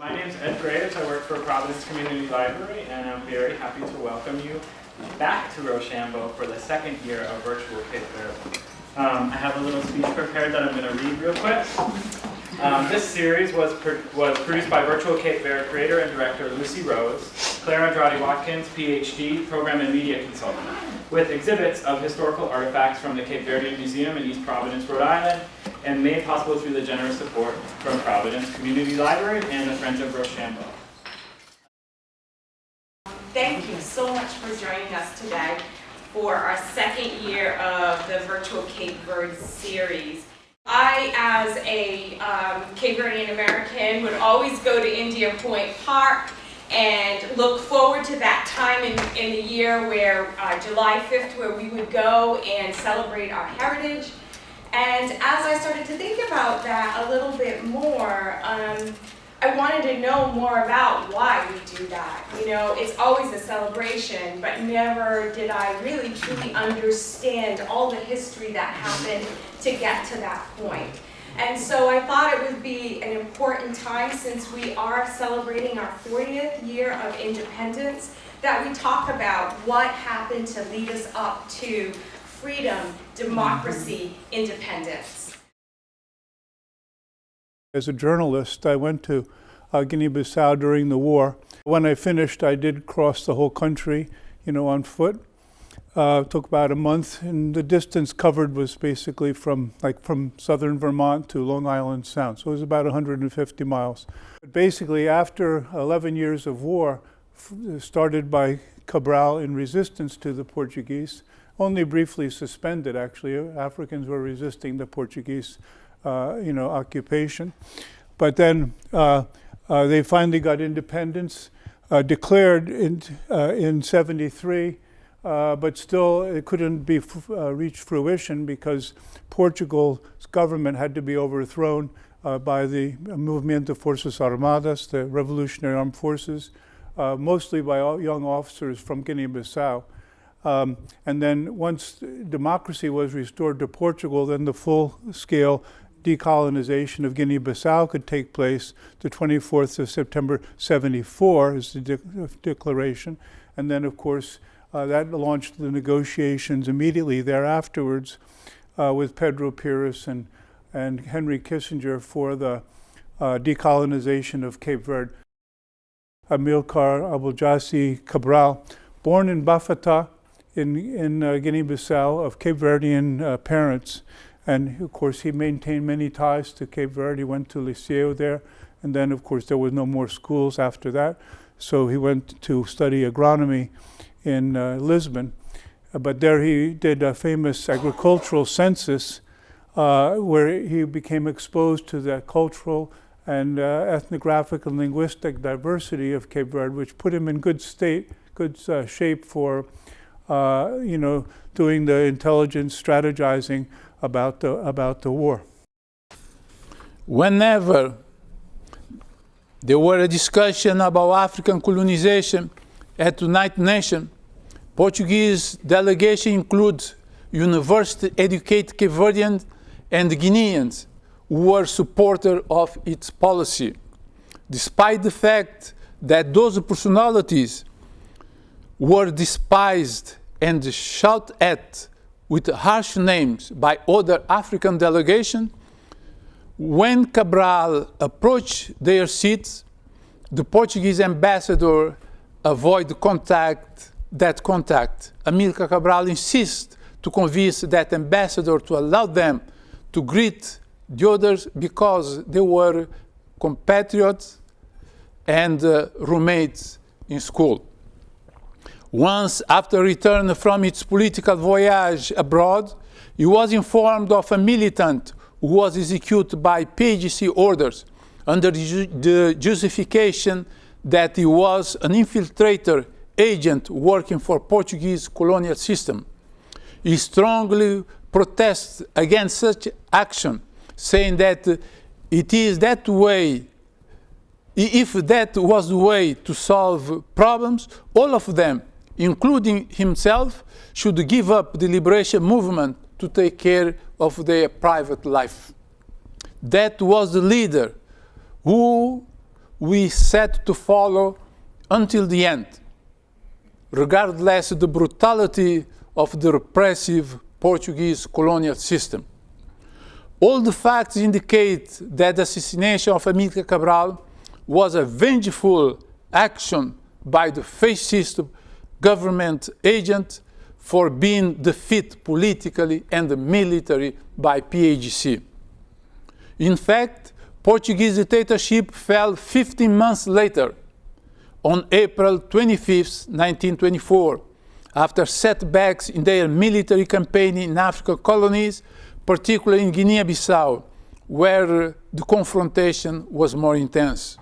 My name is Ed Graves. I work for Providence Community Library, and I'm very happy to welcome you back to Rochambeau for the second year of Virtual Cape Verde. I have a little speech prepared that I'm going to read real quick. This series was produced by Virtual Cape Verde creator and director Lucy Rose, Claire Andrade Watkins, PhD, program and media consultant, with exhibits of historical artifacts from the Cape Verdean Museum in East Providence, Rhode Island, and made possible through the generous support from Providence Community Library and the Friends of Rochambeau. Thank you so much for joining us today for our second year of the Virtual Cape Verde series. I, as a Cape Verdean American, would always go to India Point Park and look forward to that time in the year where July 5th, where we would go and celebrate our heritage. And as I started to think about that a little bit more, I wanted to know more about why we do that. You know, it's always a celebration, but never did I really truly understand all the history that happened to get to that point. And so I thought it would be an important time, since we are celebrating our 40th year of independence, that we talk about what happened to lead us up to freedom, democracy, independence. As a journalist, I went to Guinea-Bissau during the war. When I finished, I did cross the whole country, on foot. It took about a month, and the distance covered was basically from southern Vermont to Long Island Sound, so it was about 150 miles. But basically, after 11 years of war, started by Cabral in resistance to the Portuguese, only briefly suspended actually. Africans were resisting the Portuguese occupation. But then they finally got independence, declared in 73, but still it couldn't be reach fruition because Portugal's government had to be overthrown by the Movimiento Forças Armadas, the Revolutionary Armed Forces, mostly by young officers from Guinea-Bissau. And then once democracy was restored to Portugal, then the full-scale decolonization of Guinea-Bissau could take place. The 24th of September 74 is the declaration. And then, of course, that launched the negotiations immediately thereafterwards with Pedro Pires and Henry Kissinger for the decolonization of Cape Verde. Amilcar Abuljaci Cabral, born in Bafata in Guinea-Bissau, of Cape Verdean parents. And of course, he maintained many ties to Cape Verde. He went to Liceo there. And then, of course, there was no more schools after that. So he went to study agronomy in Lisbon. But there he did a famous agricultural census where he became exposed to the cultural and ethnographic and linguistic diversity of Cape Verde, which put him in good shape for doing the intelligence strategizing about the war. Whenever there were a discussion about African colonization at the United Nations, Portuguese delegation includes university-educated Cape Verdeans and Guineans who were supporters of its policy. Despite the fact that those personalities were despised and shouted at with harsh names by other African delegations, when Cabral approached their seats, the Portuguese ambassador avoided that contact. Amilcar Cabral insists to convince that ambassador to allow them to greet the others because they were compatriots and roommates in school. Once after return from its political voyage abroad, he was informed of a militant who was executed by PAGC orders under the justification that he was an infiltrator agent working for Portuguese colonial system. He strongly protests against such action, saying that it is that way. If that was the way to solve problems, all of them, including himself, should give up the liberation movement to take care of their private life. That was the leader who we set to follow until the end, regardless of the brutality of the repressive Portuguese colonial system. All the facts indicate that the assassination of Amílcar Cabral was a vengeful action by the fascist government agent for being defeated politically and military by PAGC. In fact, Portuguese dictatorship fell 15 months later, on April 25, 1924, after setbacks in their military campaign in African colonies, particularly in Guinea-Bissau, where the confrontation was more intense.